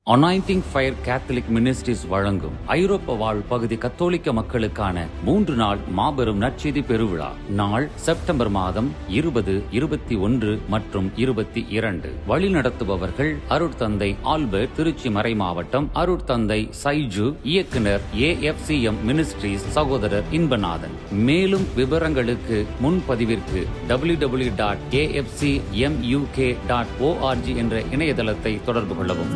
Anointing fire Catholic ministries வழங்கும் ஐரோப்பா வாழ் பகுதி கத்தோலிக்க மக்களுக்கான 3 நாள் மாபெரும் நற்செய்தி பெருவிழா. நாள் செப்டம்பர் மாதம் 20, 21 மற்றும் 22. வழிநடத்துபவர்கள் அருட்தந்தை ஆல்பர்ட், திருச்சி மறை மாவட்டம். அருட்தந்தை சைஜு, இயக்குனர் AFCM மினிஸ்ட்ரிஸ் சகோதரர் இன்பநாதன். மேலும் விவரங்களுக்கு முன்பதிவிற்கு www.afcmuk.org என்ற இணையதளத்தை தொடர்பு கொள்ளவும்.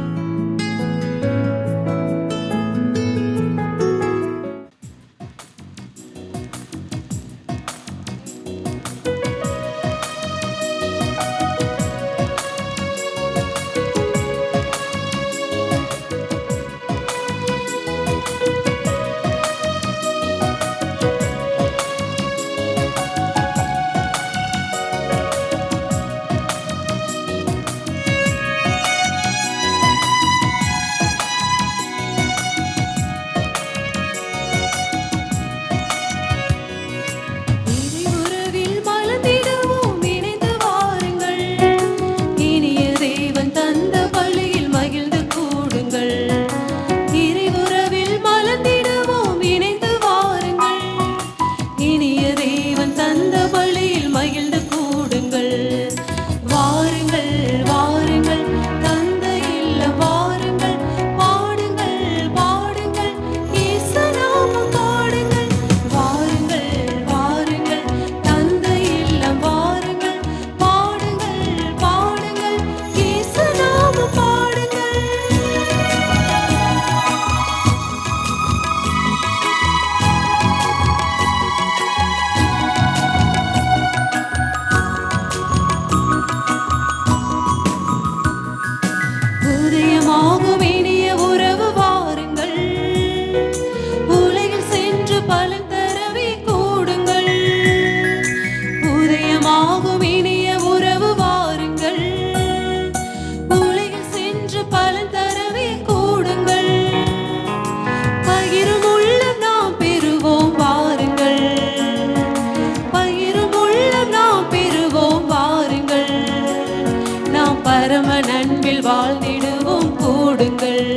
பரம நன்பில் வாழ்ந்திடுவோம் கூடுங்கள்.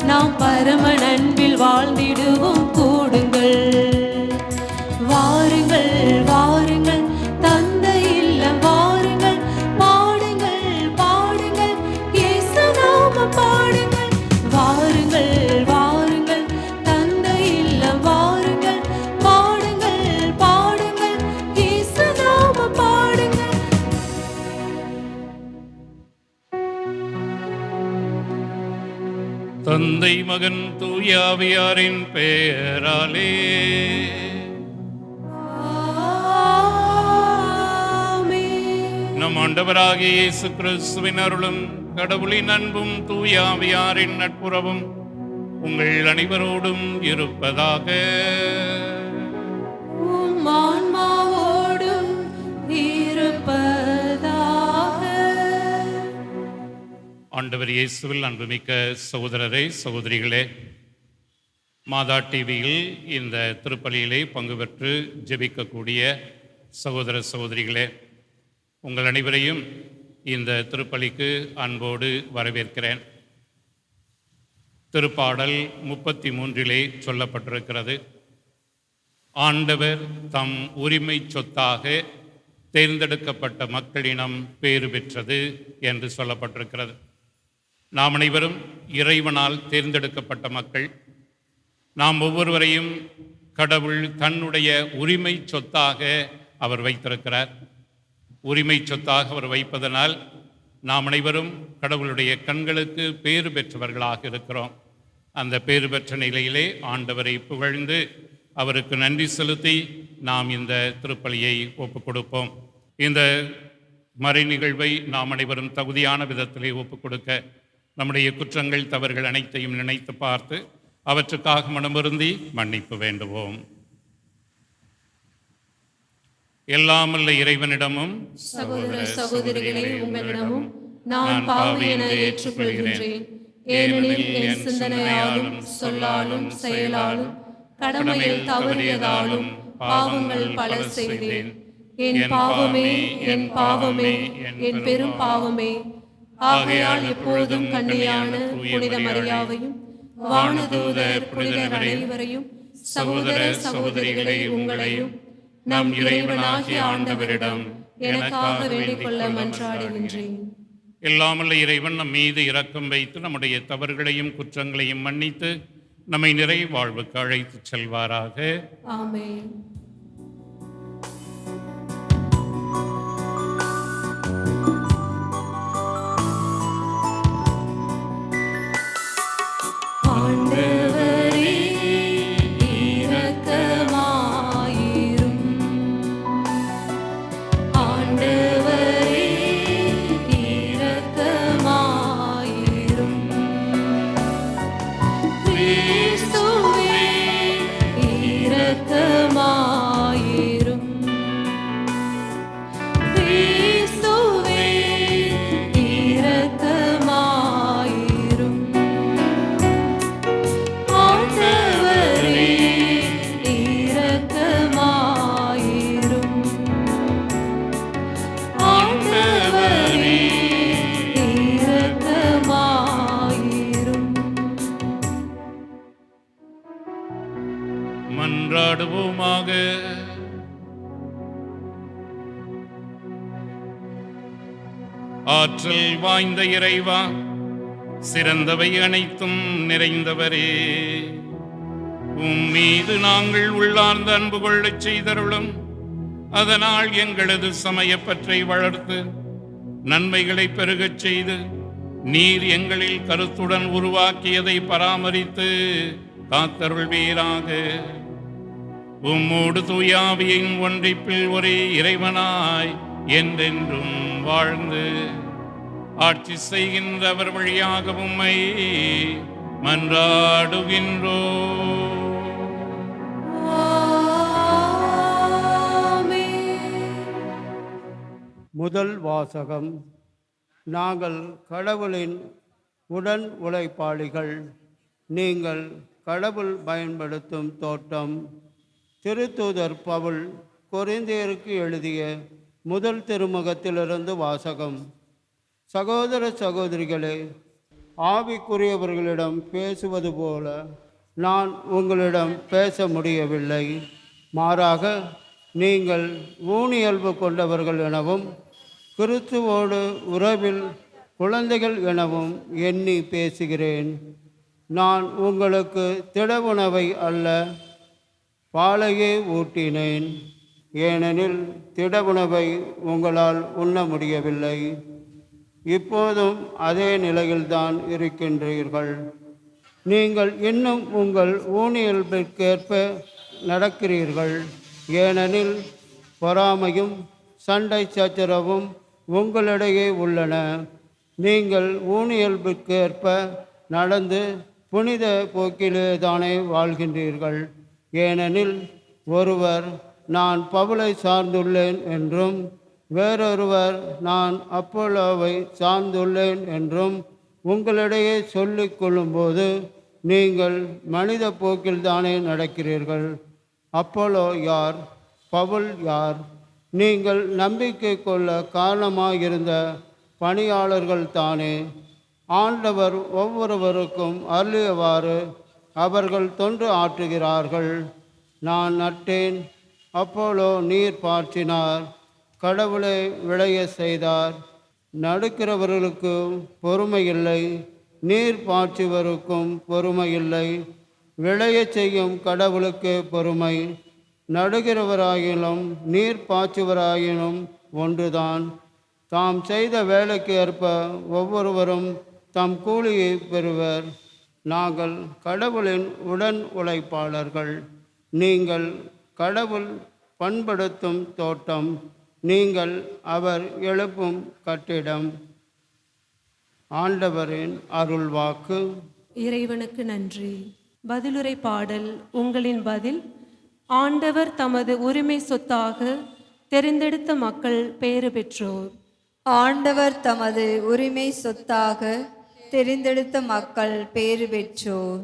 நாம் பரம நன்பில் வாழ்ந்திடுவோம் கூடுங்கள். வாருங்கள் வாருங்கள் தந்தை இல்லம் வாருங்கள், பாடுங்கள் பாடுங்கள் இயேசு நாமம் பாடுங்கள். வாருங்கள் வாருங்கள் தந்தை இல்லம் வாருங்கள், பாடுங்கள் பாடுங்கள் இயேசு நாமம் பாடுங்கள். தந்தை மகன் தூய ஆவியாரின் பெயராலே நம் ஆண்டவராகிய இயேசு கிறிஸ்துவின் அருளும் கடவுளின் அன்பும் தூய ஆவியாரின் நட்புறவும் உங்கள் அனைவரோடும் இருப்பதாக. ஆன்மாவோடும் இருப்பதாக. ஆண்டவர் இயேசுவில் அன்புமிக்க சகோதரரே சகோதரிகளே, மாதா டிவியில் இந்த திருப்பலியிலே பங்கு பெற்று ஜெபிக்கக்கூடிய சகோதர சகோதரிகளே, உங்கள் அனைவரையும் இந்த திருப்பலிக்கு அன்போடு வரவேற்கிறேன். திருப்பாடல் 33 சொல்லப்பட்டிருக்கிறது, ஆண்டவர் தம் உரிமை சொத்தாக தேர்ந்தெடுக்கப்பட்ட மக்களினம் பேறு பெற்றது என்று சொல்லப்பட்டிருக்கிறது. நாம் அனைவரும் இறைவனால் தேர்ந்தெடுக்கப்பட்ட மக்கள். நாம் ஒவ்வொருவரையும் கடவுள் தன்னுடைய உரிமை சொத்தாக அவர் வைத்திருக்கிறார். உரிமை சொத்தாக அவர் வைப்பதனால் நாம் அனைவரும் கடவுளுடைய கண்களுக்கு பேறு பெற்றவர்களாக இருக்கிறோம். அந்த பேறு பெற்ற நிலையிலே ஆண்டவரை புகழ்ந்து அவருக்கு நன்றி செலுத்தி நாம் இந்த திருப்பலியை ஒப்புக் கொடுப்போம். இந்த மறை நிகழ்வை நாம் அனைவரும் தகுதியான விதத்திலே ஒப்புக் கொடுக்க நம்முடைய குற்றங்கள் தவறுகள் அனைத்தையும் நினைத்து பார்த்து அவற்றுக்காக மனமுருந்தி மன்னிப்பு வேண்டுவோம். எல்லாமல்ல இறைவனிடமும் சகோதர சகோதரிகளே, உங்களிடமும் நான் பாவி என ஏற்றுக்கொள்கின்றேன். ஏனெனில் என் சிந்தனையாலும் சொல்லாலும் செயலாலும் கடமையில் தவறியதாலும் பாவங்கள் பல செய்தேன். என் பாவமே என் பாவமே என் பெரும் பாவமே. ஆகையால் எப்பொழுதும் கன்னியான புனித மரியாவையும் வானதூதர் புனிதர் அனைவரையும் சகோதர சகோதரிகளை உங்களையும் நம் இறைவனாகிய ஆண்டவரிடம் எனக்காக வேண்டிக் கொள்ள மன்றாடுகின்றேன். எல்லாமல்ல இறைவன் நம் மீது இரக்கம் வைத்து நம்முடைய தவறுகளையும் குற்றங்களையும் மன்னித்து நம்மை நிறை வாழ்வுக்கு அழைத்துச் செல்வாராக. ஆமென். ஆண்டவரே இரக்கமாயிரும். ஆண்டவரே இரக்கமாயிரும். கிறிஸ்துவே இரக்கமாயிரும். கிறிஸ்துவே இரக்கமாயிரும். ஆண்டவரே இரக்கமாயிரும். ஆண்டவரே இரக்கமாயிரும். மன்றாடுவோமாக. ஆற்றல் வாய்ந்த இறைவா, சிறந்தவை அனைத்தும் நிறைந்தவரே, உம்மீது நாங்கள் உள்ளார்ந்த அன்பு கொள்ளச் செய்தருளும். அதனால் எங்களது சமயப்பற்றை வளர்த்து நன்மைகளை பெருகச் செய்து நீர் எங்களில் கருத்துடன் உருவாக்கியதை பராமரித்து காத்தருள்வீராக. உம்மோடு தூயாவியின் ஒன்றிப்பில் ஒரே இறைவனாய் என்றென்றும் வாழ்ந்து ஆட்சி செய்கின்றவர் வழியாக உம்மை மன்றாடுகின்றோம். முதல் வாசகம். நாங்கள் கடவுளின் உடன் உழைப்பாளிகள். நீங்கள் கடவுள் பயன்படுத்தும் தோட்டம். திருத்தூதர் பவுல் கொரிந்தியருக்கு எழுதிய முதல் திருமுகத்திலிருந்து வாசகம். சகோதர சகோதரிகளே, ஆவிக்குரியவர்களிடம் பேசுவது போல நான் உங்களிடம் பேச முடியவில்லை. மாறாக நீங்கள் ஊனியல்பு கொண்டவர்கள் எனவும் கிறிஸ்துவோடு உறவில் குழந்தைகள் எனவும் எண்ணி பேசுகிறேன். நான் உங்களுக்கு திட உணவை அல்ல, பாலையே ஊட்டினேன். ஏனெனில் திட உணவை உங்களால் உண்ண முடியவில்லை. இப்போதும் அதே நிலையில்தான் இருக்கின்றீர்கள். நீங்கள் இன்னும் உங்கள் ஊனியல்பிற்கேற்ப நடக்கிறீர்கள். ஏனெனில் பொறாமையும் சண்டை சச்சரவும் உங்களிடையே உள்ளன. நீங்கள் ஊனியல்பிற்கேற்ப நடந்து புனித போக்கிலே தானே வாழ்கின்றீர்கள். ஏனெனில் ஒருவர் நான் பவுலை சார்ந்துள்ளேன் என்றும் வேறொருவர் நான் அப்போலோவை சார்ந்துள்ளேன் என்றும் உங்களிடையே சொல்லிக் கொள்ளும்போது நீங்கள் மனித போக்கில் தானே நடக்கிறீர்கள். அப்போலோ யார்? பவுல் யார்? நீங்கள் நம்பிக்கை கொள்ள காரணமாயிருந்த பணியாளர்கள் தானே. ஆண்டவர் ஒவ்வொருவருக்கும் அருளியவாறு அவர்கள் தொண்டு ஆற்றுகிறார்கள். நான் நட்டேன், அப்போலோ நீர் பாய்ச்சினார், கடவுளை விளைய செய்தார். நடுக்கிறவர்களுக்கு பொறுமை இல்லை, நீர் பாய்ச்சுவருக்கும் பொறுமை இல்லை. விளையச் செய்யும் கடவுளுக்கு பொறுமை. நடுகிறவராயினும் நீர் பாய்ச்சுவராயினும் ஒன்றுதான். தாம் செய்த வேலைக்கு ஏற்ப ஒவ்வொருவரும் தம் கூலியை பெறுவர். நாங்கள் கடவுளின் உடன் உழைப்பாளர்கள். நீங்கள் கடவுள் பண்படுத்தும் தோட்டம். நீங்கள் அவர் எழுப்பும் கட்டிடம். ஆண்டவரின் அருள்வாக்கு. இறைவனுக்கு நன்றி. பதிலுரை பாடல். உங்களின் பதில். ஆண்டவர் தமது உரிமை சொத்தாக தெரிந்தெடுத்த மக்கள் பேறு பெற்றோர். ஆண்டவர் தமது உரிமை சொத்தாக தெரிந்தெடுத்த மக்கள் பேறு பெற்றோர்.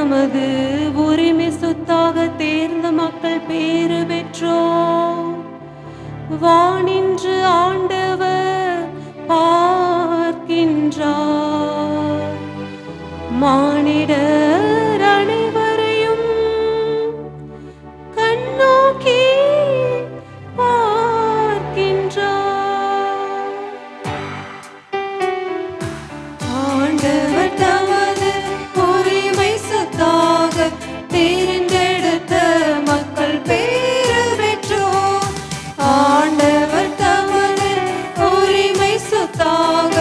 தமது உரிமை சொத்தாக தேர்ந்த மக்கள் பேறு பெற்றோர். வானின்று ஆண்டவர் பார்க்கின்றார், மானிடர் அனைவரையும் கண்ணோக்கி பார்க்கின்றார். ஆண்டவர் தமது உரிமை சொத்தாக தேர்ந்தெடுத்த மக்கள் பேறு பெற்றோர். ஆண்டவர் தமது உரிமை சொத்தாக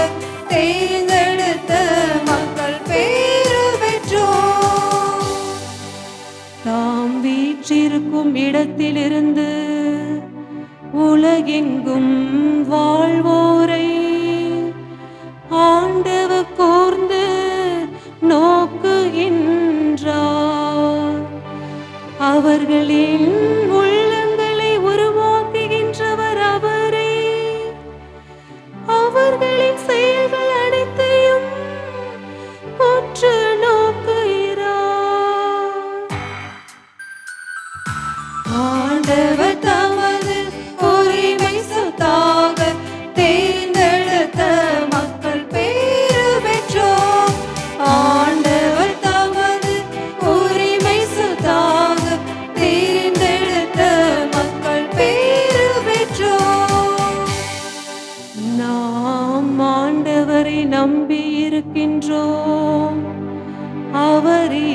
தேர்ந்தெடுத்த மக்கள் பேறு பெற்றோர். தாம் வீற்றிருக்கும் இடத்திலிருந்து உலகெங்கும் வாழ்வோரை ஆண்டவர் கூர்ந்து நோக்குகின்றார். அவர்களின் உள்ளங்களை உருவாக்குகின்றவர் அவரே. அவர்களின் செயல்கள் அனைத்தையும் உற்று நோக்குகிறார். ஆண்டவர் தமது உரிமை சொத்தாக தேர்ந்தெடுத்த மக்கள் பேறு பெற்றோர். ஆண்டவர் தமது உரிமை சொத்தாக தேர்ந்தெடுத்த மக்கள் பேறு பெற்றோர். நாம் ஆண்டவரை நம்பி இருக்கின்றோம். அவரே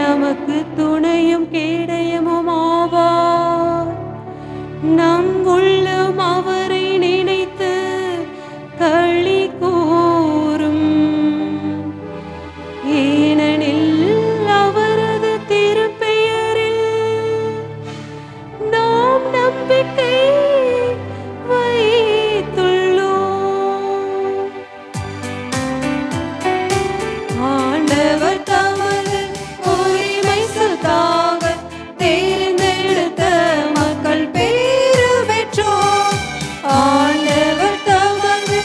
நமக்கு துணையும் கேடயமும் ஆவார். நம் உள்ளம் அவரை நினைத்து களி கூறும். ஏனெனில் அவரது திருப்பெயரில் நாம் நம்பிக்கை வைத்துள்ளோம். ஆண்டவர் தமது உரிமை சொத்தாக தேர்ந்தெடுத்த மக்கள் பேறு பெற்றோர். ஆண்டவர் தமது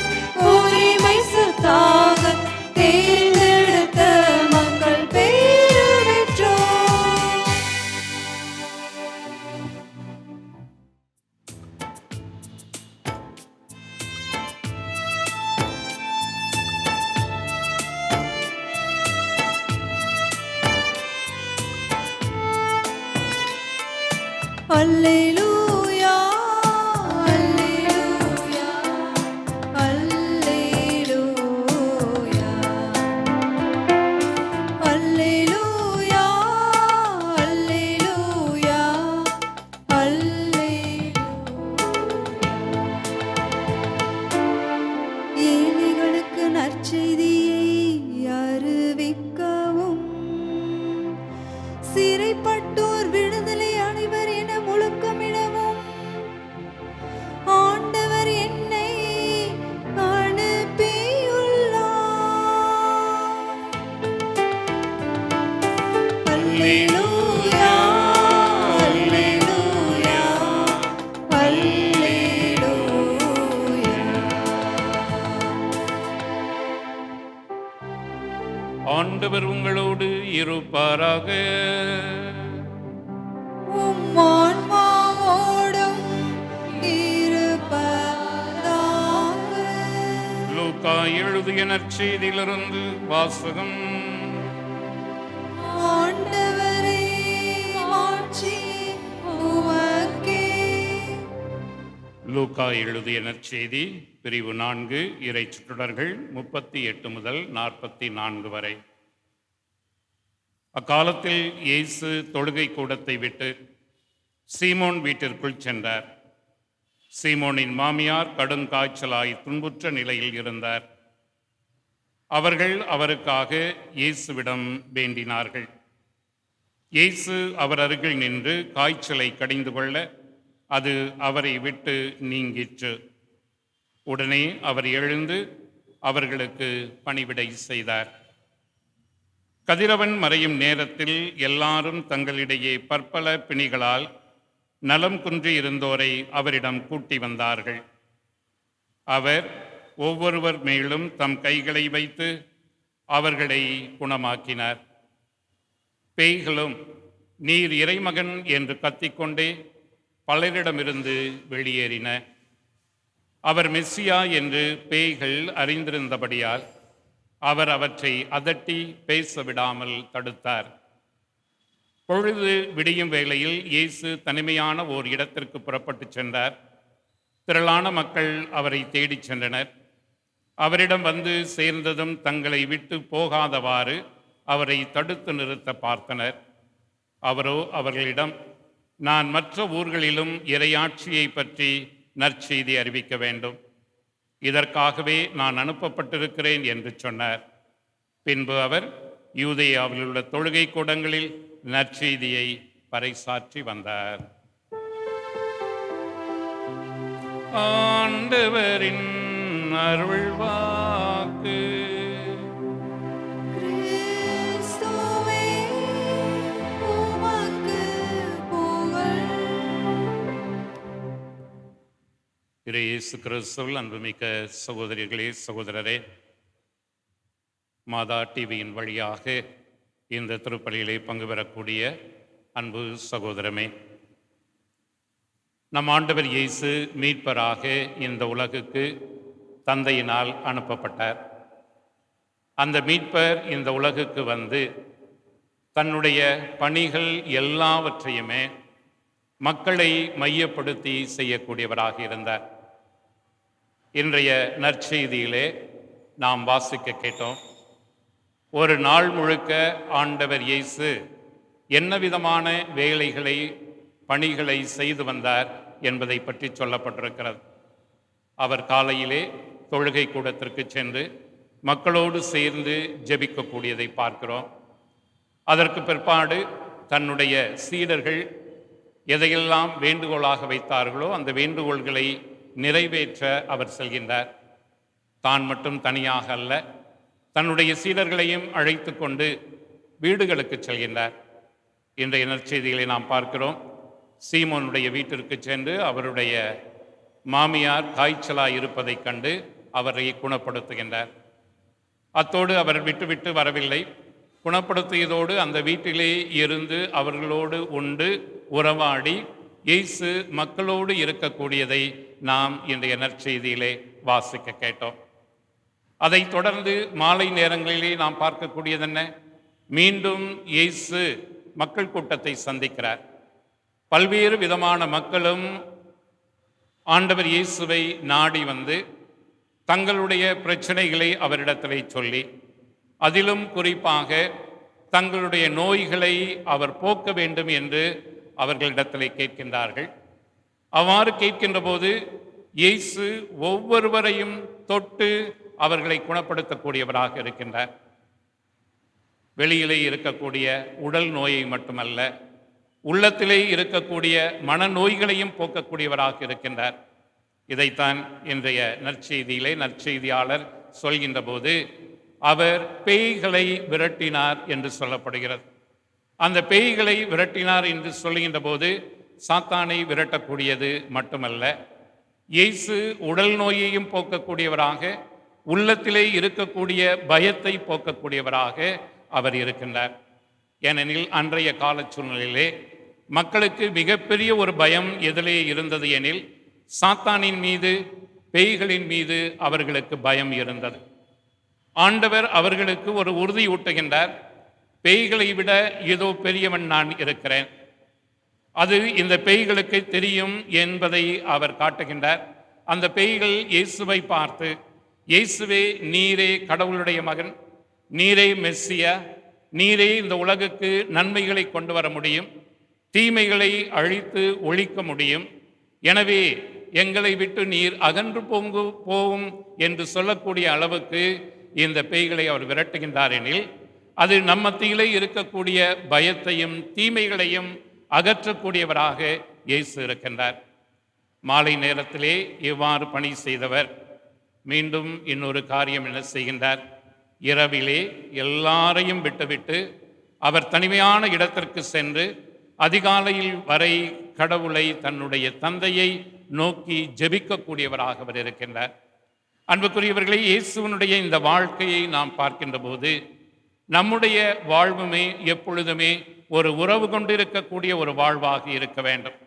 உரிமை சொத்தாக தேர்ந்தெடுத்த மக்கள் பேறு பெற்றோர். அல்லேலூயா, அல்லேலூயா, அல்லேலூயா. அல்லேலூயா, அல்லேலூயா, அல்லேலூயா. ஏழைகளுக்கு நற்செய்தியை அறிவிக்கவும், சிறைப்பட்டோர் விடுதலை அடைவர் என முழக்கமிடவும் ஆண்டவர் என்னை அனுப்பியுள்ளார். அல்லேலூயா, அல்லேலூயா, அல்லேலூயா. ஆண்டவர் உங்களோடு இருப்பாராக. உம் ஆன்மாவோடும் இருப்பதாக. லூக்கா எழுதிய நற்செய்தியிலிருந்து வாசகம். ஆண்டவரே, மாட்சி உமக்கே. லூக்கா எழுதிய நற்செய்தி பிரிவு 4 இறை சுற்றுடர்கள் 38 முதல் 44 வரை. அக்காலத்தில் இயேசு தொழுகை கூடத்தை விட்டு சீமோன் வீட்டிற்குள் சென்றார். சீமோனின் மாமியார் கடுங்காய்ச்சலாய் துன்புற்ற நிலையில் இருந்தார். அவர்கள் அவருக்காக இயேசுவிடம் வேண்டினார்கள். இயேசு அவர் அருகில் நின்று காய்ச்சலை கடிந்து கொள்ள அது அவரை விட்டு நீங்கிற்று. உடனே அவர் எழுந்து அவர்களுக்கு பணிவிடை செய்தார். கதிரவன் மறையும் நேரத்தில் எல்லாரும் தங்களிடையே பற்பல பிணிகளால் நலம் குன்றி இருந்தோரை அவரிடம் கூட்டி வந்தார்கள். அவர் ஒவ்வொருவர் மேலும் தம் கைகளை வைத்து அவர்களை குணமாக்கினார். பேய்களும் நீர் இறைமகன் என்று கத்திக்கொண்டே பலரிடமிருந்து வெளியேறின. அவர் மெஸ்ஸியா என்று பேய்கள் அறிந்திருந்தபடியால் அவர் அவற்றை அதட்டி பேச விடாமல் தடுத்தார். பொழுது விடியும் வேளையில் இயேசு தனிமையான ஓர் இடத்திற்கு புறப்பட்டு சென்றார். திரளான மக்கள் அவரை தேடிச் சென்றனர். அவரிடம் வந்து சேர்ந்ததும் தங்களை விட்டு போகாதவாறு அவரை தடுத்து நிறுத்த பார்த்தனர். அவரோ அவர்களிடம், நான் மற்ற ஊர்களிலும் இறையாட்சியை பற்றி நற்செய்தி அறிவிக்க வேண்டும், இதற்காகவே நான் அனுப்பப்பட்டிருக்கிறேன் என்று சொன்னார். பின்பு அவர் யூதேயாவில் உள்ள தொழுகை கூடங்களில் நற்செய்தியை பறைசாற்றி வந்தார். ஆண்டவரின் அருள்வாக்கு. கிறிஸ்துவே உமக்கு புகழ். இயேசு கிறிஸ்துவில் அன்புமிக்க சகோதரிகளே, சகோதரரே, மாதா டிவியின் வழியாக இந்த திருப்பலியிலே பங்கு பெறக்கூடிய அன்பு சகோதரமே, நம் ஆண்டவர் இயேசு மீட்பராக இந்த உலகுக்கு தந்தையினால் அனுப்பப்பட்டார். அந்த மீட்பர் இந்த உலகுக்கு வந்து தன்னுடைய பணிகள் எல்லாவற்றையுமே மக்களை மையப்படுத்தி செய்யக்கூடியவராக இருந்தார். இன்றைய நற்செய்தியிலே நாம் வாசிக்க கேட்டோம். ஒரு நாள் முழுக்க ஆண்டவர் இயேசு என்ன விதமான வேலைகளை பணிகளை செய்து வந்தார் என்பதை பற்றி சொல்லப்பட்டிருக்கிறது. அவர் காலையிலே தொழுகை கூடத்திற்கு சென்று மக்களோடு சேர்ந்து ஜெபிக்கக்கூடியதை பார்க்கிறோம். அதற்கு பிற்பாடு தன்னுடைய சீடர்கள் எதையெல்லாம் வேண்டுகோளாக வைத்தார்களோ அந்த வேண்டுகோள்களை நிறைவேற்ற அவர் செல்கின்றார். தான் மட்டும் தனியாக அல்ல, தன்னுடைய சீடர்களையும் அழைத்து கொண்டு வீடுகளுக்கு செல்கின்றார். இன்றைய நற்செய்திகளை நாம் பார்க்கிறோம். சீமோனுடைய வீட்டிற்கு சென்று அவருடைய மாமியார் காய்ச்சலாய் இருப்பதைக் கண்டு அவரை குணப்படுத்துகின்றார். அத்தோடு அவர் விட்டுவிட்டு வரவில்லை. குணப்படுத்தியதோடு அந்த வீட்டிலே இருந்து அவர்களோடு உண்டு உறவாடி இயேசு மக்களோடு இருக்கக்கூடியதை நாம் இன்றைய நற்செய்தியிலே வாசிக்க கேட்டோம். அதைத் தொடர்ந்து மாலை நேரங்களிலே நாம் பார்க்கக்கூடியது என்ன? மீண்டும் இயேசு மக்கள் கூட்டத்தை சந்திக்கிறார். பல்வேறு விதமான மக்களும் ஆண்டவர் இயேசுவை நாடி வந்து தங்களுடைய பிரச்சனைகளை அவரிடத்திலே சொல்லி, அதிலும் குறிப்பாக தங்களுடைய நோய்களை அவர் போக்க வேண்டும் என்று அவர்களிடத்திலே கேட்கின்றார்கள். அவ்வாறு கேட்கின்ற போது இயேசு ஒவ்வொருவரையும் தொட்டு அவர்களை குணப்படுத்தக்கூடியவராக இருக்கின்றார். வெளியிலே இருக்கக்கூடிய உடல் நோயை மட்டுமல்ல, உள்ளத்திலே இருக்கக்கூடிய மனநோய்களையும் போக்கக்கூடியவராக இருக்கின்றார். இதைத்தான் இன்றைய நற்செய்தியிலே நற்செய்தியாளர் சொல்கின்ற போது அவர் பேய்களை விரட்டினார் என்று சொல்லப்படுகிறது. அந்த பேய்களை விரட்டினார் என்று சொல்கின்ற போது சாத்தானை விரட்டக்கூடியது மட்டுமல்ல, இயேசு உடல் நோயையும் போக்கக்கூடியவராக, உள்ளத்திலே இருக்கக்கூடிய பயத்தை போக்கக்கூடியவராக அவர் இருக்கின்றார். ஏனெனில் அன்றைய கால சூழ்நிலையிலே மக்களுக்கு மிகப்பெரிய ஒரு பயம் எதிலே இருந்தது எனில் சாத்தானின் மீது, பேய்களின் மீது அவர்களுக்கு பயம் இருந்தது. ஆண்டவர் அவர்களுக்கு ஒரு உறுதி ஊட்டுகின்றார். பேய்களை விட ஏதோ பெரியவன் நான் இருக்கிறேன், அது இந்த பேய்களுக்கு தெரியும் என்பதை அவர் காட்டுகின்றார். அந்த பேய்கள் இயேசுவை பார்த்து, இயேசுவே நீரே கடவுளுடைய மகன், நீரே மெஸ்ஸியா, நீரே இந்த உலகுக்கு நன்மைகளை கொண்டு வர முடியும், தீமைகளை அழித்து ஒழிக்க முடியும், எனவே எங்களை விட்டு நீர் அகன்று போகும் என்று சொல்லக்கூடிய அளவுக்கு இந்த பேய்களை அவர் விரட்டுகின்றார் எனில் அது நம் மத்தியிலே இருக்கக்கூடிய பயத்தையும் தீமைகளையும் அகற்றக்கூடியவராக இயேசு இருக்கின்றார். மாலை நேரத்திலே இவ்வாறு பணி செய்தவர் மீண்டும் இன்னொரு காரியம் என்ன செய்கின்றார்? இரவிலே எல்லாரையும் விட்டுவிட்டு அவர் தனிமையான இடத்திற்கு சென்று அதிகாலையில் வரை கடவுளை, தன்னுடைய தந்தையை நோக்கி ஜெபிக்கக்கூடியவராக அவர் இருக்கின்றார். அன்புக்குரியவர்களே, இயேசுவனுடைய இந்த வாழ்க்கையை நாம் பார்க்கின்ற போது நம்முடைய வாழ்வுமே எப்பொழுதுமே ஒரு உறவு கொண்டிருக்கக்கூடிய ஒரு வாழ்வாக இருக்க வேண்டும்.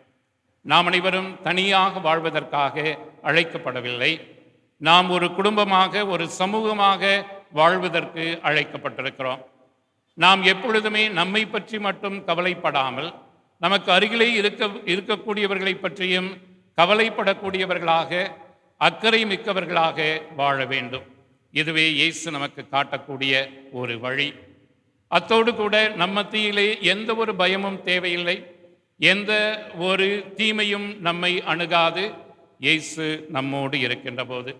நாம் அனைவரும் தனியாக வாழ்வதற்காக அழைக்கப்படவில்லை. நாம் ஒரு குடும்பமாக, ஒரு சமூகமாக வாழ்வதற்கு அழைக்கப்பட்டிருக்கிறோம். நாம் எப்பொழுதுமே நம்மை பற்றி மட்டும் கவலைப்படாமல் நமக்கு அருகிலே இருக்கக்கூடியவர்களை பற்றியும் கவலைப்படக்கூடியவர்களாக, அக்கறை மிக்கவர்களாக வாழ வேண்டும். இதுவே இயேசு நமக்கு காட்டக்கூடிய ஒரு வழி. அத்தோடு கூட நம் மத்தியிலே எந்த ஒரு பயமும் தேவையில்லை, எந்த ஒரு தீமையும் நம்மை அணுகாது. இயேசு நம்மோடு இருக்கின்ற போது,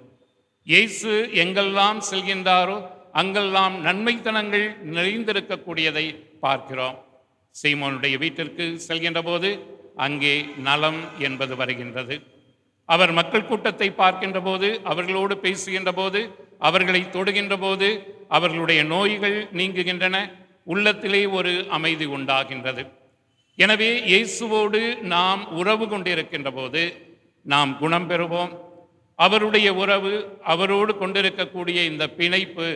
இயேசு எங்கெல்லாம் செல்கின்றாரோ அங்கெல்லாம் நன்மைத்தனங்கள் நிறைந்திருக்கக்கூடியதை பார்க்கிறோம். சீமோனுடைய வீட்டிற்கு செல்கின்ற போது அங்கே நலம் என்பது வருகின்றது. அவர் மக்கள் கூட்டத்தை பார்க்கின்ற போது, அவர்களோடு பேசுகின்ற போது, அவர்களை தொடுகின்ற போது அவர்களுடைய நோய்கள் நீங்குகின்றன, உள்ளத்திலே ஒரு அமைதி உண்டாகின்றது. எனவே இயேசுவோடு நாம் உறவு கொண்டிருக்கின்ற போது நாம் குணம் பெறுவோம். அவருடைய உறவு, அவரோடு கொண்டிருக்கக்கூடிய இந்த பிணைப்பு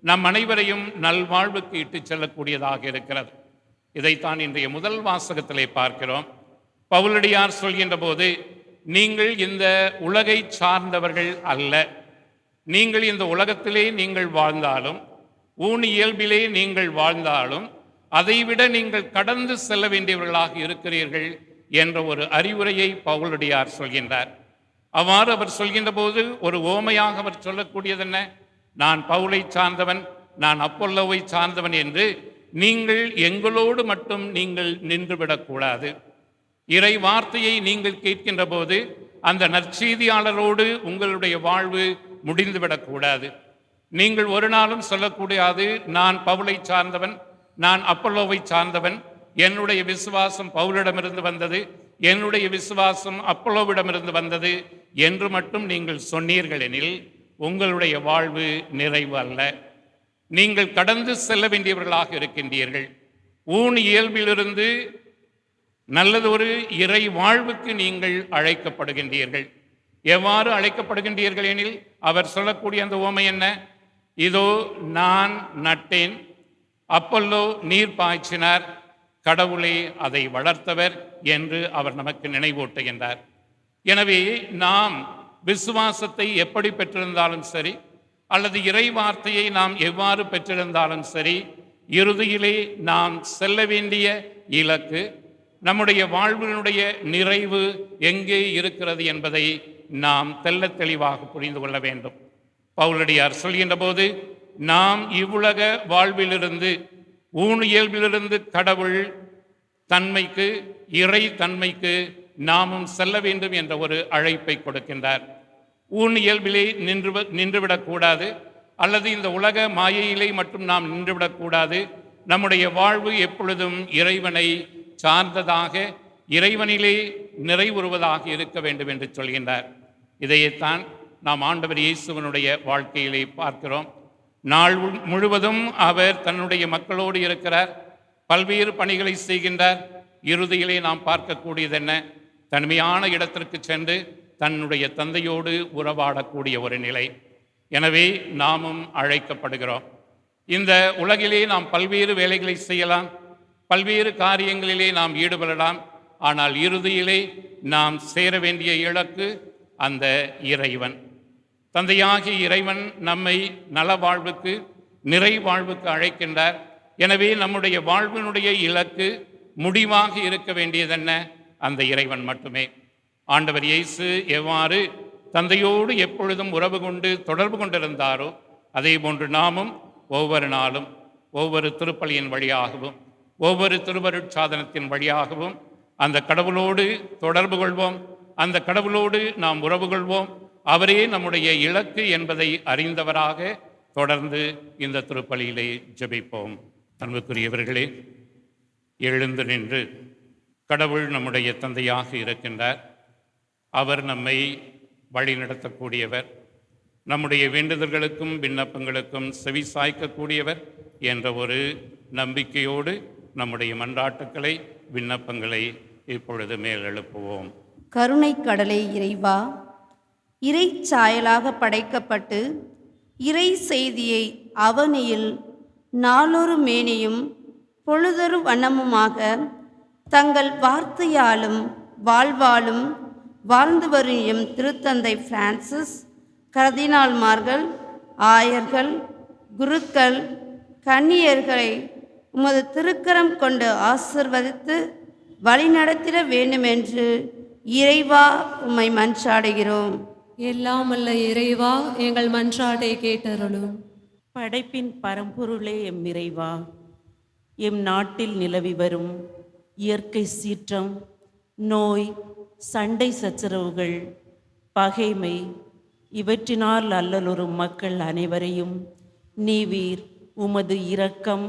நம் அனைவரையும் நல்வாழ்வுக்கு இட்டுச் செல்லக்கூடியதாக இருக்கிறது. இதைத்தான் இன்றைய முதல் வாசகத்திலே பார்க்கிறோம். பவுலடியார் சொல்கின்ற போது, நீங்கள் இந்த உலகை சார்ந்தவர்கள் அல்ல. நீங்கள் இந்த உலகத்திலே நீங்கள் வாழ்ந்தாலும், ஊன் இயல்பிலே நீங்கள் வாழ்ந்தாலும், அதைவிட நீங்கள் கடந்து செல்ல வேண்டியவர்களாக இருக்கிறீர்கள் என்ற ஒரு அறிவுரையை பவுலடியார் சொல்கின்றார். அவ்வாறு அவர் சொல்கின்ற போது ஒரு ஓமையாக அவர் சொல்லக்கூடியது என்ன? நான் பவுலை சார்ந்தவன், நான் அப்பொல்லோவை சார்ந்தவன் என்று நீங்கள் எங்களோடு மட்டும் நீங்கள் நின்றுவிடக்கூடாது. இறை வார்த்தையை நீங்கள் கேட்கின்ற போது அந்த நற்செய்தியாளரோடு உங்களுடைய வாழ்வு முடிந்துவிடக்கூடாது. நீங்கள் ஒரு நாளும் சொல்லக்கூடாது, நான் பவுலை சார்ந்தவன், நான் அப்பல்லோவை சார்ந்தவன், என்னுடைய விசுவாசம் பவுலிடமிருந்து வந்தது, என்னுடைய விசுவாசம் அப்பல்லோவிடமிருந்து வந்தது என்று மட்டும் நீங்கள் சொன்னீர்கள் எனில் உங்களுடைய வாழ்வு நிறைவு அல்ல. நீங்கள் கடந்து செல்ல வேண்டியவர்களாக இருக்கின்றீர்கள். ஊன் இயல்பிலிருந்து நல்லதொரு இறை வாழ்வுக்கு நீங்கள் அழைக்கப்படுகின்றீர்கள். எவ்வாறு அழைக்கப்படுகின்றீர்கள் எனில் அவர் சொல்லக்கூடிய அந்த உவமை என்ன? இதோ நான் நட்டேன், அப்பல்லோ நீர் பாய்ச்சினார், கடவுளே அதை வளர்த்தவர் என்று அவர் நமக்கு நினைவூட்டுகின்றார். எனவே நாம் விசுவாசத்தை எப்படி பெற்றிருந்தாலும் சரி, அல்லது இறை வார்த்தையை நாம் எவ்வாறு பெற்றிருந்தாலும் சரி, இறுதியிலே நாம் செல்ல வேண்டிய இலக்கு, நம்முடைய வாழ்வினுடைய நிறைவு எங்கே இருக்கிறது என்பதை நாம் தெள்ளத் தெளிவாக புரிந்து கொள்ள வேண்டும். பவுலடியார் சொல்கின்ற போது, நாம் இவ்வுலக வாழ்விலிருந்து, ஊன் இயல்பிலிருந்து கடவுள் தன்மைக்கு, இறை தன்மைக்கு நாமும் செல்ல வேண்டும் என்ற ஒரு அழைப்பை கொடுக்கின்றார். ஊன் இயல்பிலே நின்றுவிடக்கூடாது, அல்லது இந்த உலக மாயையிலே மட்டும் நாம் நின்றுவிடக்கூடாது. நம்முடைய வாழ்வு எப்பொழுதும் இறைவனை சார்ந்ததாக, இறைவனிலே நிறைவுறுவதாக இருக்க வேண்டும் என்று சொல்கின்றார். இதையேத்தான் நாம் ஆண்டவர் இயேசுவனுடைய வாழ்க்கையிலே பார்க்கிறோம். நாள் முழுவதும் அவர் தன்னுடைய மக்களோடு இருக்கிறார், பல்வேறு பணிகளை செய்கின்றார். இறுதியிலே நாம் பார்க்கக்கூடியது என்ன? தனிமையான இடத்திற்கு சென்று தன்னுடைய தந்தையோடு உறவாடக்கூடிய ஒரு நிலை. எனவே நாமும் அழைக்கப்படுகிறோம். இந்த உலகிலே நாம் பல்வேறு வேலைகளை செய்யலாம், பல்வேறு காரியங்களிலே நாம் ஈடுபடலாம். ஆனால் இறுதியிலே நாம் சேர வேண்டிய இலக்கு அந்த இறைவன். தந்தையாகிய இறைவன் நம்மை நல வாழ்வுக்கு, நிறை வாழ்வுக்கு அழைக்கின்றார். எனவே நம்முடைய வாழ்வினுடைய இலக்கு, முடிவாக இருக்க வேண்டியதென்ன? அந்த இறைவன் மட்டுமே. ஆண்டவர் இயேசு எவ்வாறு தந்தையோடு எப்பொழுதும் உறவு கொண்டு தொடர்பு கொண்டிருந்தாரோ, அதே போன்று நாமும் ஒவ்வொரு நாளும், ஒவ்வொரு திருப்பலியின் வழியாகவும், ஒவ்வொரு திருவருட்சாதனத்தின் வழியாகவும் அந்த கடவுளோடு தொடர்பு கொள்வோம். அந்த கடவுளோடு நாம் உறவு கொள்வோம். அவரே நம்முடைய இலக்கு என்பதை அறிந்தவராக தொடர்ந்து இந்த திருப்பலியிலே ஜெபிப்போம். அன்புக்குரியவர்களே, எழுந்து நின்று கடவுள் நம்முடைய தந்தையாக இருக்கின்றார். அவர் நம்மை வழி நடத்தக்கூடியவர், நம்முடைய வேண்டுதல்களுக்கும் விண்ணப்பங்களுக்கும் செவி சாய்க்கக்கூடியவர் என்ற ஒரு நம்பிக்கையோடு நம்முடைய மன்றாட்டுக்களை, விண்ணப்பங்களை இப்பொழுது மேலெழுப்புவோம். கருணை கடலே இறைவா, இறை சாயலாக படைக்கப்பட்டு இறை செய்தியை அவனியில் நாளொரு மேனியும் பொழுதொரு வண்ணமுமாக தங்கள் வார்த்தையாலும் வாழ்வாலும் வாழ்ந்து வரும் எம் திருத்தந்தை பிரான்சிஸ், கர்தினால்மார்கள், ஆயர்கள், குருக்கள், கன்னியர்களை உமது திருக்கரம் கொண்டு ஆசிர்வதித்து வழிநடத்திட வேண்டுமென்று இறைவா உம்மை மன்றாடுகிறோம். எல்லாம் வல்ல இறைவா, எங்கள் மன்றாட்டை கேட்டருளும். படைப்பின் பரம்பொருளே எம் இறைவா, எம் நாட்டில் நிலவி வரும் இயற்கை சீற்றம், நோய், சண்டை சச்சரவுகள், பகைமை இவற்றினால் அல்லலுறும் மக்கள் அனைவரையும் நீவீர் உமது இரக்கம்,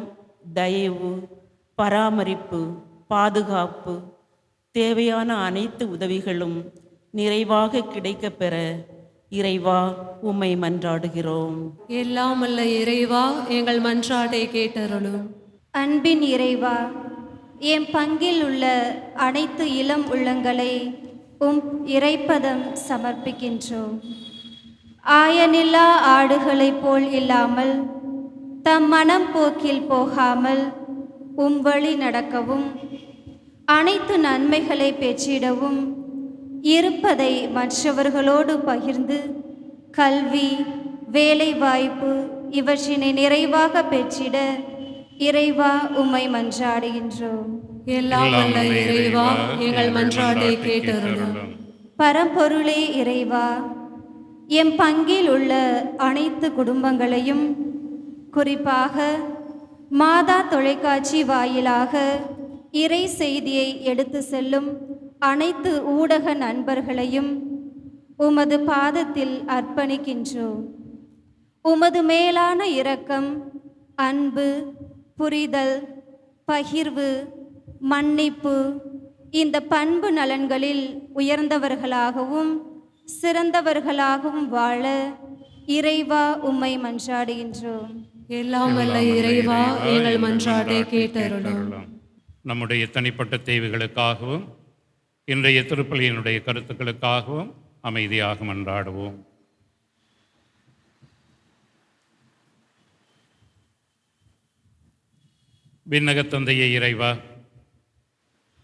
தயவு, பராமரிப்பு, பாதுகாப்பு, தேவையான அனைத்து உதவிகளும் நிறைவாக கிடைக்கப்பெற இறைவா உம்மை மன்றாடுகிறோம். எல்லாம் வல்ல இறைவா, எங்கள் மன்றாட்டை கேட்டருளும். அன்பின் இறைவா, என் பங்கில் உள்ள அனைத்து இளம் உள்ளங்களை இறைப்பதம் சமர்ப்பிக்கின்றோம். ஆயனில்லா ஆடுகளைப் போல் இல்லாமல் தம் மனம் போக்கில் போகாமல் வழி நடக்கவும் அனைத்து நன்மைகளை பெற்றிடவும் இருப்பதை மற்றவர்களோடு பகிர்ந்து கல்வி, வேலைவாய்ப்பு இவற்றினை நிறைவாக பெற்றிட இறைவா உம்மை மன்றாடுகின்றோம். எல்லாம் வல்ல இறைவா, எங்கள் மன்றாட்டை கேட்டருளும். பரம்பொருளே இறைவா, எம் பங்கில் உள்ள அனைத்து குடும்பங்களையும், குறிப்பாக மாதா தொலைக்காட்சி வாயிலாக இறை செய்தியை எடுத்து செல்லும் அனைத்து ஊடக நண்பர்களையும் உமது பாதத்தில் அர்ப்பணிக்கின்றோம். உமது மேலான இரக்கம், அன்பு, புரிதல், பகிர்வு, மன்னிப்பு இந்த பண்பு நலன்களில் உயர்ந்தவர்களாகவும் சிறந்தவர்களாகவும் வாழ இறைவா உம்மை மன்றாடுகின்றோம். எல்லாம் வல்ல இறைவா, எங்கள் மன்றாட்டை கேட்டருளும். நம்முடைய தனிப்பட்ட தேவைகளுக்காகவும் இன்றைய திருப்பலியினுடைய கருத்துக்களுக்காகவும் அமைதியாக மன்றாடுவோம். விண்ணகத் தந்தையே இறைவா,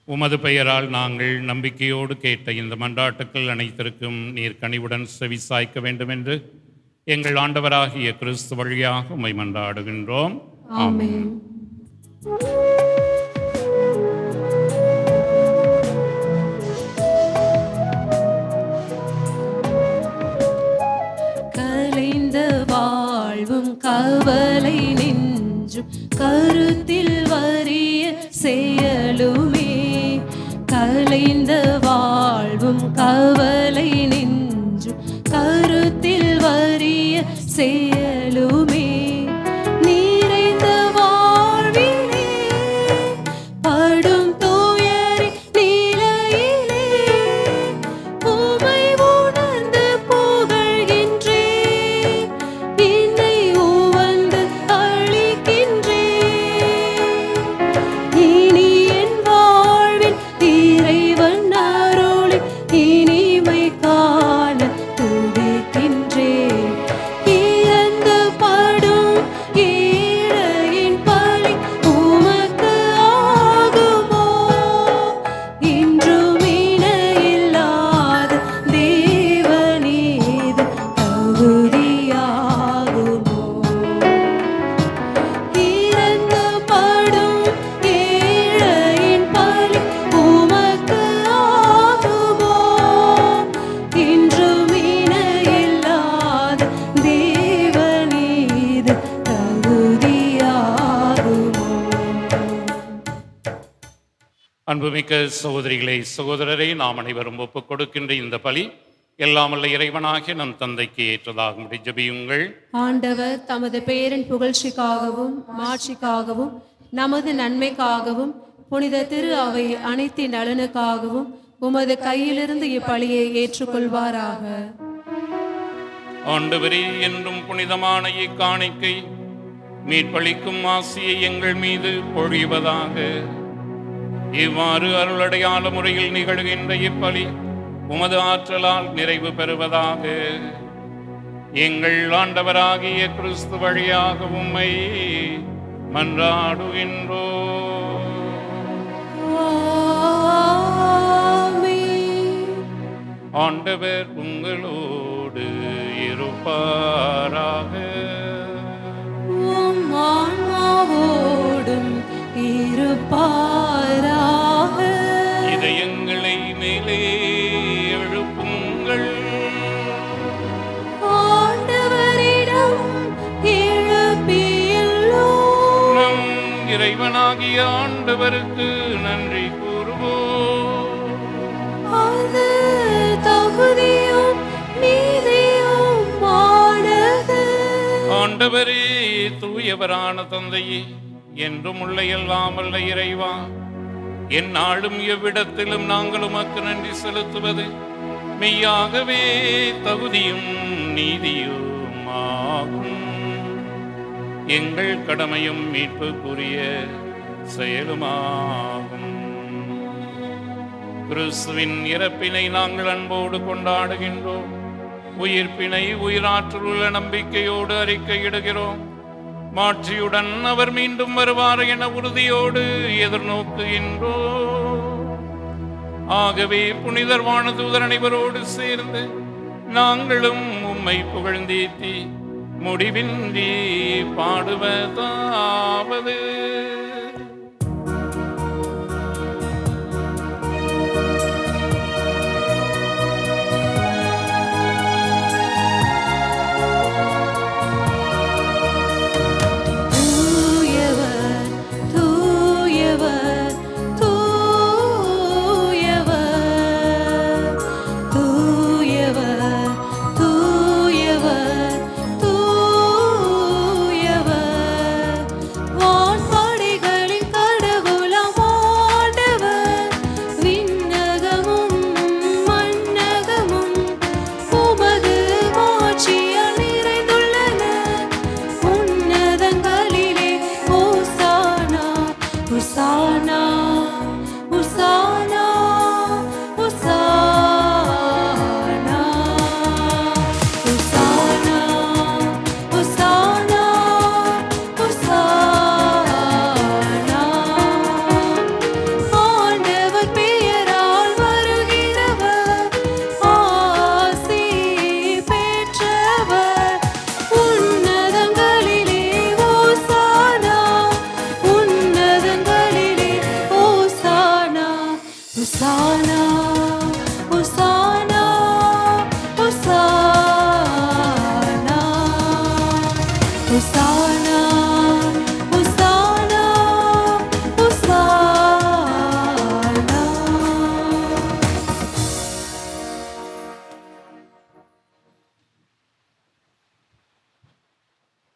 உமது பெயரால் நாங்கள் நம்பிக்கையோடு கேட்ட இந்த மன்றாட்டுக்கள் அனைத்திற்கும் நீர் கனிவுடன் செவிசாய்க்க வேண்டும் என்று எங்கள் ஆண்டவராகிய கிறிஸ்து வழியாக உம்மை மன்றாடுகின்றோம். ஆமென். கலைந்த வாழ்வும் கவலை நெஞ்சும் கருத்தில் வரிய செயலுமே, கலைந்த வாழ்வும் கவலை நெஞ்சும் கருத்தில் வரிய செயலுமே, நிறைந்த வாழ்விலே படும் துயரி நிலையிலே உமை உணர்ந்து புகழ்கின்றேன், என்னை உவந்து அளிக்கின்றேன். இனி என் வாழ்வில் இறைவன் அருளின் இனிமை காண துடிக்கின்றேன். இறந்து படும் ஏழையின் பழி உமக்கு ஆகுமோ, இன்றும் இணையில்லாத தேவனீது தகுதியாகுமோ. இறந்து படும் ஏழையின் பழி உமக்கு ஆகுமோ, இன்றும் இணையில்லாத தேவனீது தகுதியாகுமோ. அன்புமிக்க சகோதரிகளே, சகோதரரை, நாம் அனைவரும் ஒப்புக் கொடுக்கின்ற இந்த பலி எல்லாம் வல்ல இறைவனாகிய நம் தந்தைக்கு ஏற்றதாகும்படி ஜெபியுங்கள். ஆண்டவர் தமது பேரின் புகழ்ச்சிக்காகவும் மாட்சிக்காகவும் நமது நன்மைக்காகவும் புனித திரு அவை அனைத்தின் நலனுக்காகவும் உமது கையிலிருந்து இப்பலியை ஏற்றுக்கொள்வாராக. ஆண்டவரே, என்றும் புனிதமான இக்காணிக்கை மீட்பளிக்கும் ஆசியை எங்கள் மீது பொழிவதாக. இவ்வாறு அருளடையாள முறையில் நிகழ்கின்ற இப்பலி உமது ஆற்றலால் நிறைவு பெறுவதாக. எங்கள் ஆண்டவராகிய கிறிஸ்து வழியாக உம்மை மன்றாடுகின்றோம். ஆண்டவர் உங்களோடு இருப்பாராக. உம் ஆன்மாவோடும் இருப்பாராக. இதயங்களை மேலே எழுப்புங்கள். ஆண்டவரிடம் எழுப்பியுள்ளோம். நம் இறைவனாகிய ஆண்டவருக்கு நன்றி கூறுவோம். அது தகுதியும் நீதியுமானது. ஆண்டவரே, தூயவரான தந்தையே, என்றும் உள்ள எல்லாம் வல்ல இறைவா, எந்நாளும் எவ்விடத்திலும் நாங்கள் உமக்கு நன்றி செலுத்துவது மெய்யாகவே தகுதியும் நீதியும் ஆகும். எங்கள் கடமையும் மீட்புக்குரிய செயலுமாகும். கிறிஸ்துவின் இறப்பினை நாங்கள் அன்போடு கொண்டாடுகின்றோம். உயிர்ப்பினை உயிராற்றல் உள்ள நம்பிக்கையோடு அறிக்கையிடுகிறோம். மாட்சியுடன் அவர் மீண்டும் வருவார் என உறுதியோடு எதிர்நோக்குகின்றோம். ஆகவே புனிதர் வானதூதர் அனைவரோடு சேர்ந்து நாங்களும் உம்மை புகழ்ந்தேத்தி முடிவின்றி பாடுவதாவது.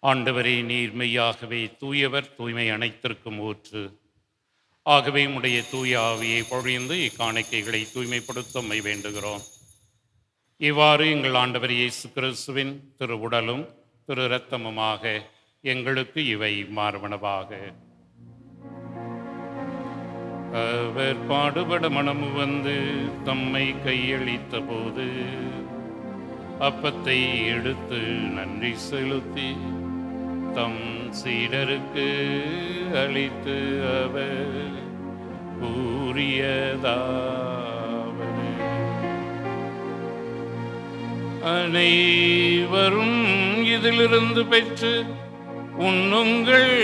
ஆண்டவரே, நீர் மெய்யாகவே தூயவர், தூய்மை அனைத்திற்கும் ஊற்று. ஆகவே உம்முடைய தூய ஆவியை பொழிந்து இக்காணிக்கைகளை தூய்மைப்படுத்த உம்மை வேண்டுகிறோம். இவ்வாறு எங்கள் ஆண்டவர் இயேசு கிறிஸ்துவின் திரு உடலும் திரு இரத்தமுமாக எங்களுக்கு இவை மார்பனவாக. அவர் பாடுபட மனமு வந்து தம்மை கையளித்த போது அப்பத்தை எடுத்து நன்றி செலுத்தி தம் சீடருக்கு அளித்து அவர் கூறியதாவது: அனைவரும் இதிலிருந்து பெற்று உண்ணுங்கள்,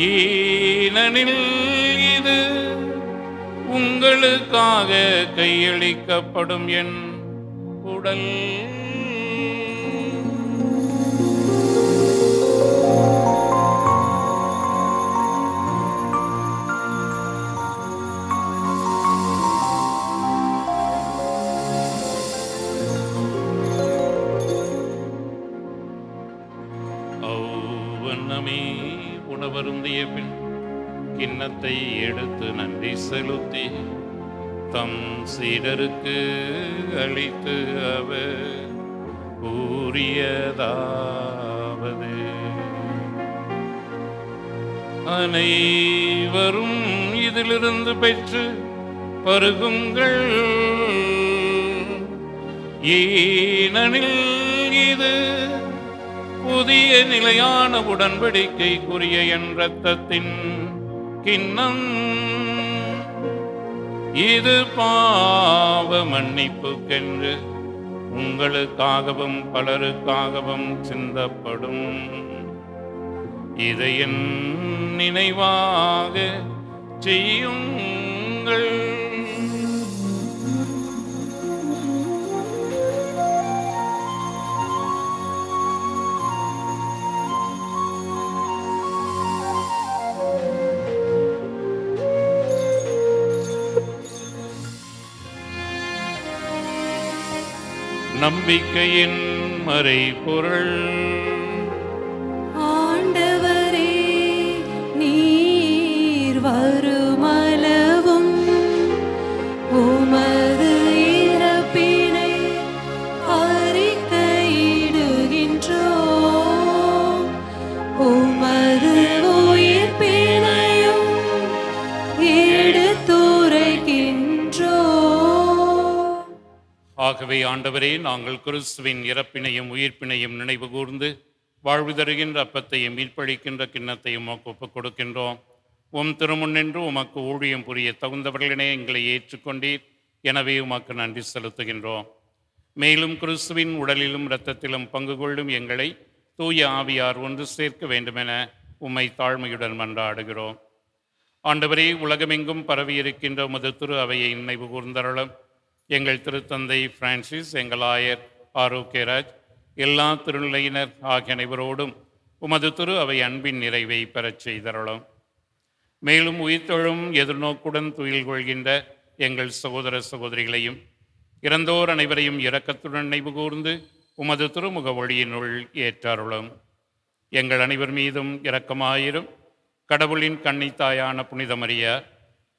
ஏனெனில் இது உங்களுக்காக கையளிக்கப்படும் என் உடல். அவ்வண்ணமே உணவருந்திய பின் கிண்ணத்தை எடுத்து நன்றி செலுத்தி தம் சீடருக்கு அளித்து அவர் கூறியதாவது: அனைவரும் இதிலிருந்து பெற்று பருகுங்கள், ஏனெனில் இது புதிய நிலையான உடன்படிக்கைக்குரிய என் இரத்தத்தின் கிண்ணம். இது பாவ மன்னிப்புக்கென்று உங்களுக்காகவும் பலருக்காகவும் சிந்தப்படும். இதை என் நினைவாக செய்யுங்கள். நம்பிக்கையின் மறைபொருள். ஆண்டவரே, நீர் வருமளவும் உமது இறப்பினை அறிக்கையிடுகின்றோம், உமது உயிர்ப்பினையும் எடுத்துரைக்கின்றோம். ஆகவே ஆண்டவரே, நாங்கள் கிறிஸ்துவின் இறப்பினையும் உயிர்ப்பினையும் நினைவு கூர்ந்து வாழ்வு தருகின்ற அப்பத்தையும் மீட்பளிக்கின்ற கிண்ணத்தையும் உமக்கு ஒப்புக் கொடுக்கின்றோம். உம் திருமுன்னின்று உமக்கு ஊழியம் புரிய தகுந்தவர்களினே எங்களை ஏற்றுக்கொண்டீர். எனவே உமக்கு நன்றி செலுத்துகின்றோம். மேலும் கிறிஸ்துவின் உடலிலும் இரத்தத்திலும் பங்கு கொள்ளும் எங்களை தூய ஆவியார் ஒன்று சேர்க்க வேண்டுமென உம்மை தாழ்மையுடன் மன்றாடுகிறோம். ஆண்டவரே, உலகமெங்கும் பரவியிருக்கின்ற உமது திரு அவையை நினைவு கூர்ந்தருளும். எங்கள் திருத்தந்தை பிரான்சிஸ், எங்கள் ஆயர் ஆரோக்கியராஜ், எல்லா திருநிலையினர் ஆகிய அனைவரோடும் உமது திரு அவை அன்பின் நிறைவை பெறச் செய்தருளும். மேலும் உயிர்த்தெழும் எதிர்நோக்குடன் துயில் கொள்கின்ற எங்கள் சகோதர சகோதரிகளையும் இறந்தோர் அனைவரையும் இரக்கத்துடன் நினைவு கூர்ந்து உமது திருமுக ஒளியினுள் ஏற்றருளும். எங்கள் அனைவர் மீதும் இரக்கமாயிரும். கடவுளின் கன்னித்தாயான புனித மரியார்,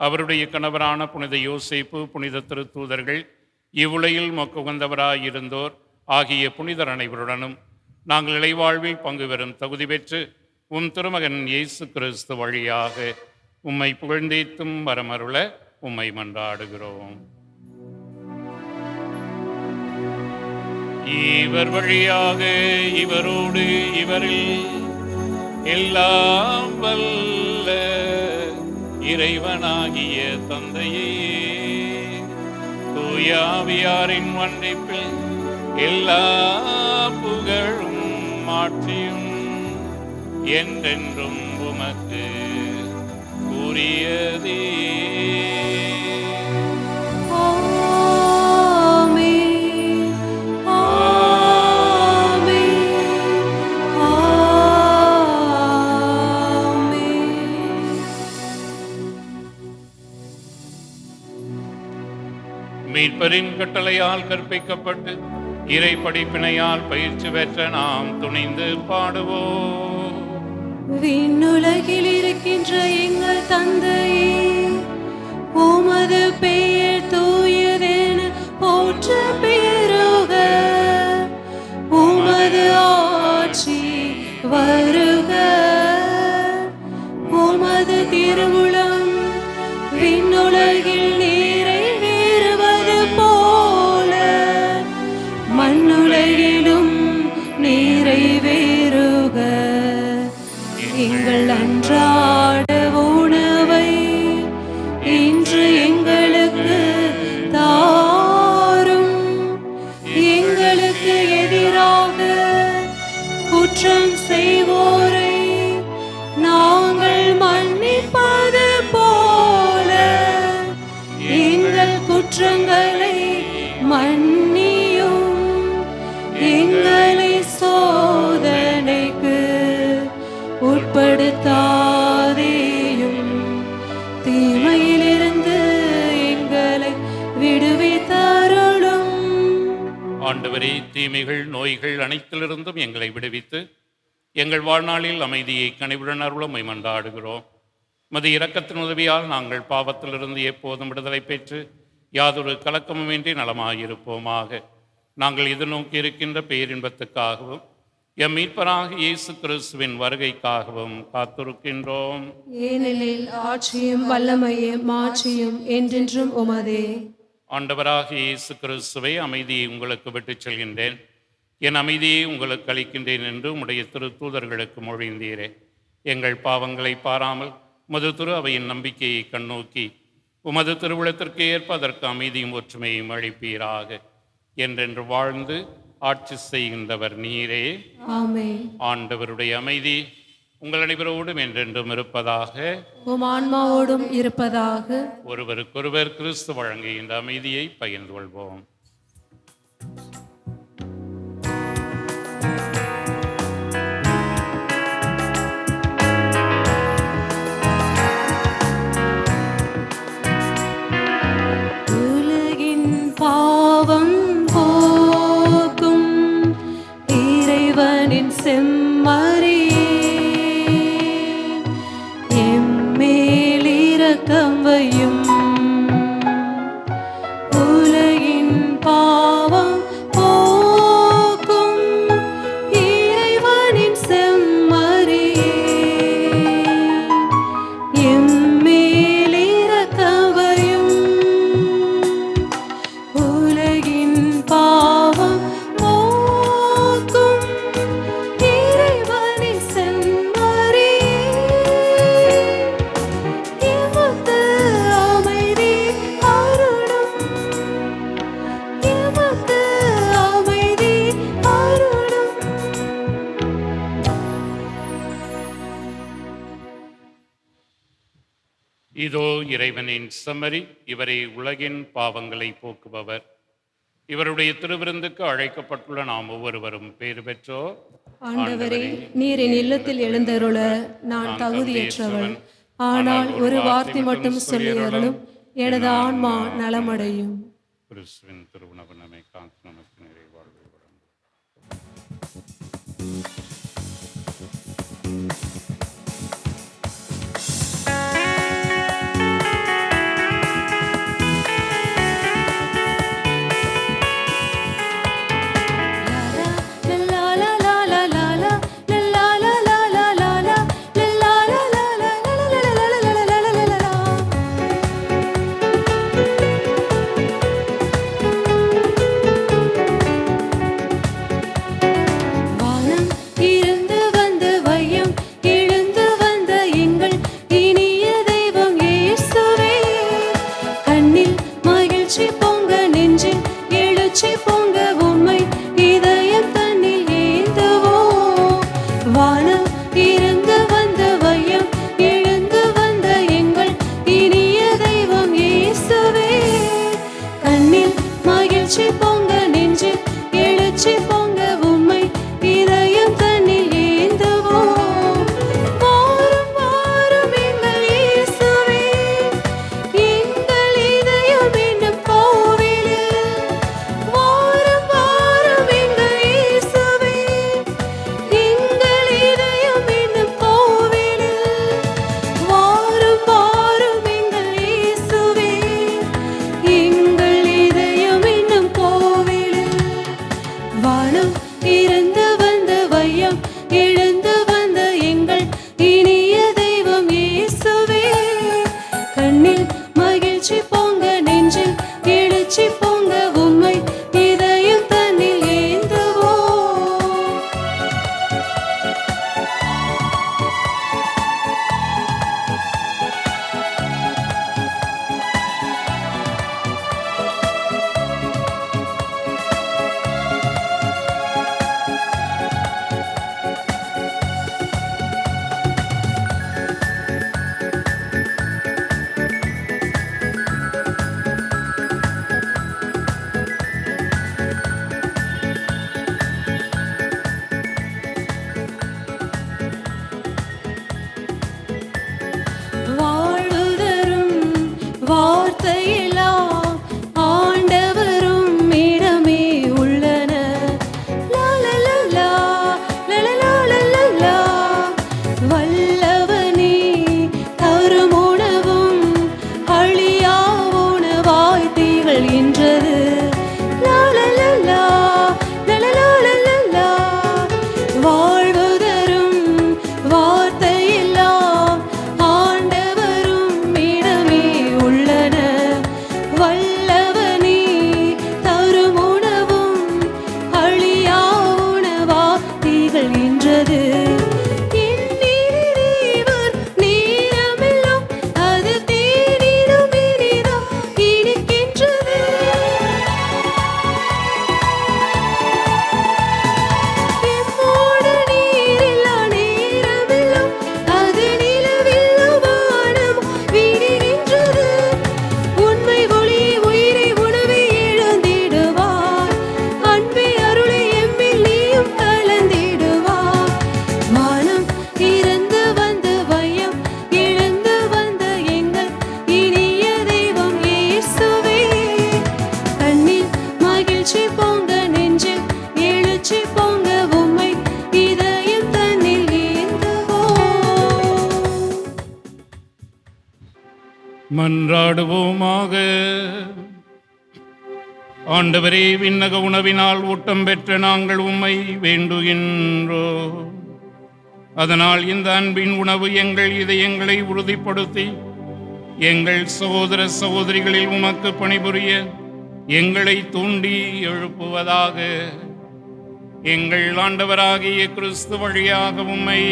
அவருடைய கணவரான புனித யோசேப்பு, புனித திருத்தூதர்கள், இவ்வுலகில் மொக்க உகந்தவராயிருந்தோர் ஆகிய புனிதர் அனைவருடனும் நாங்கள் இளைவாழ்வில் பங்கு பெறும் தகுதி பெற்று உம் திருமகன் இயேசு கிறிஸ்து வழியாக உம்மை புகழ்ந்தேத்தும் வரமருள உம்மை மன்றாடுகிறோம். இவர் வழியாக, இவரோடு, இவரில் எல்லாம் வல்ல இறைவனாகிய தந்தையே, தூய ஆவியாரின் ஒன்றிப்பில் எல்லா புகழும் மாற்றியும் என்றென்றும் உமக்கு உரியதே. மீட்பரின் கட்டளையால் கற்பிக்கப்பட்டு இறை படிப்பினையால் பயிற்சி பெற்ற நாம் துணிந்து பாடுவோம். விண்ணுலகில் இருக்கின்ற எங்கள் தந்தையே, உமது பெயர் தூயதென போற்ற பெருக, உமது ஆட்சி வருக, உமது திருவுளம் விண்ணுலகில் நிறைவேறுவது போல மண்ணுலகிலும் நிறைவேறுக. எங்கள் அன்றாட உணவை இன்று எங்களுக்கு தாரும். எங்களுக்கு எதிராக குற்றம் செய்வோரை நாங்கள் மன்னிப்பது போல எங்கள் குற்றங்களை மன்னியும். எங்களை சோதனைக்கு உட்படுத்தாதேயும், தீமையிலிருந்து எங்களை விடுவித்தருளும். ஆண்டவரே, தீமைகள் நோய்கள் அனைத்திலிருந்தும் எங்களை விடுவித்து எங்கள் வாழ்நாளில் அமைதியை கனிவுடன் அருளும் மன்றாடுகிறோம். மது இரக்கத்தின் உதவியால் நாங்கள் பாவத்திலிருந்து எப்போதும் விடுதலை பெற்று யாதொரு கலக்கமுமின்றி நலமாயிருப்போமாக. நாங்கள் எதிர்நோக்கி இருக்கின்ற பேரின்பத்துக்காகவும் எம் மீட்பராக இயேசு கிறிஸ்துவின் வருகைக்காகவும் காத்திருக்கின்றோம். ஏனெனில் ஆட்சியும் வல்லமையும் மாட்சியும் என்றென்றும் உமதே. ஆண்டவராக இயேசு கிறிஸ்துவை அமைதியை உங்களுக்கு விட்டுச் செல்கின்றேன். என் அமைதியை உங்களுக்கு அளிக்கின்றேன் என்று உம்முடைய தூதர்களுக்கு மொழிந்தீரே. எங்கள் பாவங்களை பாராமல் உமது திரு அவையின் நம்பிக்கையை கண்ணோக்கி உமது திருவுளத்திற்கு ஏற்ப அதற்கு அமைதியும் ஒற்றுமையும் அளிப்பீராக. என்றென்று வாழ்ந்து ஆட்சி செய்கின்றவர் நீரே. ஆமென். ஆண்டவருடைய அமைதி உங்கள் அனைவரோடும் என்றென்றும் இருப்பதாக. உம் ஆன்மாவோடும் இருப்பதாக. ஒருவருக்கொருவர் கிறிஸ்து வழங்குகின்ற அமைதியை பகிர்ந்து கொள்வோம். உலகின் பாவம் போக்கும் இறைவனின் செம்மறியே, எம்மேல் இரக்கம் வையும். உலகின் பாவம் போக்கும் இறைவனின் செம்மறியே, எம்மேல் இரக்கம் வையும். உலகின் பாவம் போக்கும் இறைவனின் செம்மறியே, எமக்கு அமைதி அருளும், எமக்கு அமைதி அருளும். இதோ இறைவனின் செம்மறி, இவரை உலகின் பாவங்களை போக்குபவர். இவருடைய திருவிருந்துக்கு அழைக்கப்பட்டுள்ள நாம் ஒவ்வொருவரும் பேறு பெற்றோர். ஆண்டவரே, நீர் என் இல்லத்தில் எழுந்தருள நான் தகுதியற்றவள். ஆனால் ஒரு வார்த்தை மட்டும் சொல்லியருளும், எனது ஆன்மா நலமடையும். கிறிஸ்துவின் திருவுணவு நம்மை காத்து நமக்கு நிறைவாழ்வை வழங்கும். வானம் இருந்து வந்து வையம் மன்றாடுவோமாக. ஆண்டவரே, விண்ணக உணவினால் ஊட்டம் பெற்ற நாங்கள் உம்மை வேண்டுகின்றோம். அதனால் இந்த அன்பின் உணவு எங்கள் இதயங்களை உறுதிப்படுத்தி எங்கள் சகோதர சகோதரிகளில் உமக்கு பணிபுரிய எங்களை தூண்டி எழுப்புவதாக. எங்கள் ஆண்டவராகிய கிறிஸ்து வழியாக உம்மை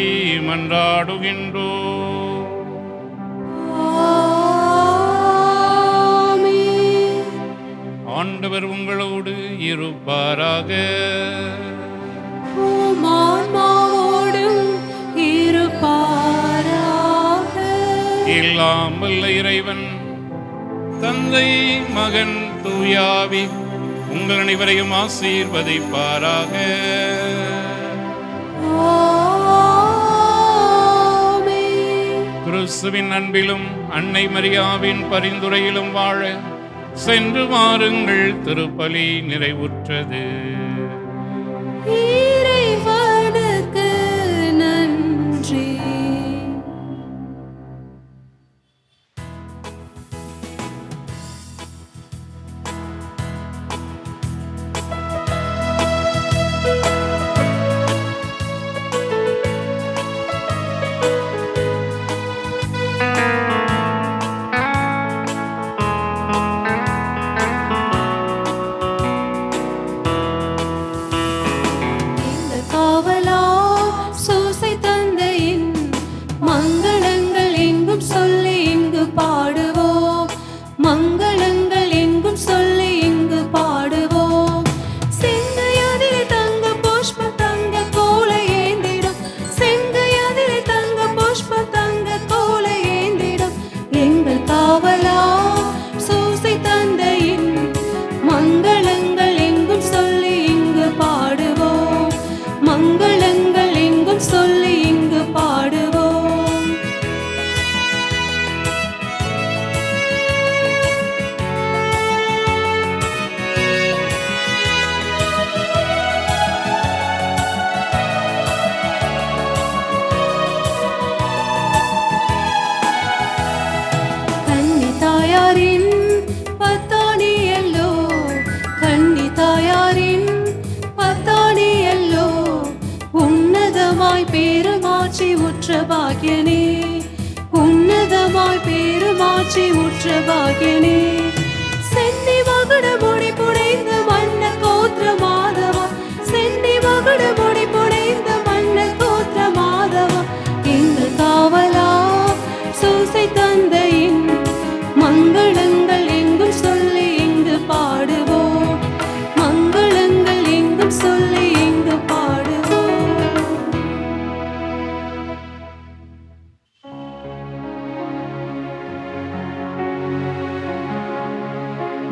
மன்றாடுகின்றோம். ஆண்டவர் உங்களோடு இருப்பாராக. எல்லாம் வல்ல இறைவன் தந்தை, மகன், தூயாவி உங்கள் அனைவரையும் ஆசீர்வதிப்பாராக. கிறிஸ்துவின் அன்பிலும் அன்னை மரியாவின் பரிந்துரையிலும் வாழ சென்று வாருங்கள். திருப்பலி நிறைவுற்றது. இறைவனுக்கு நன்றி. பாக்கியனே, உன்னதமாய் பேருமாட்சி உற்ற பாக்கியனே. சென்னி மகுட முடி புடைந்த மன்ன கோத்திர மாதவா, சென்னி மகுட முடி புடைந்த மன்ன கோத்திர மாதவா, எங்கள் காவலா சூசை தந்தையின் மங்களங்கள் எங்கும் சொல்லி இங்கு பாடுவோம், மங்களங்கள் எங்கும் சொல்லி இங்கு பாடுவோம்.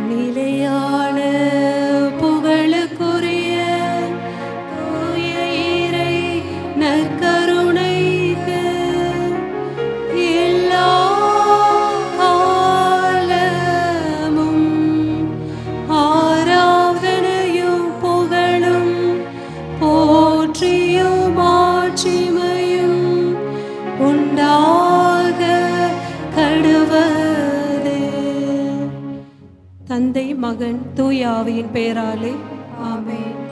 நிலையான புகழுக்குரிய தூய இறை நற்கருணைக்கு எல்லா காலமும் ஆராதனையும் புகழும் போற்றியும் ஆட்சிமையும் உண்டாக கடவது. தந்தை, மகன், தூய ஆவியின் பெயராலே ஆமென்.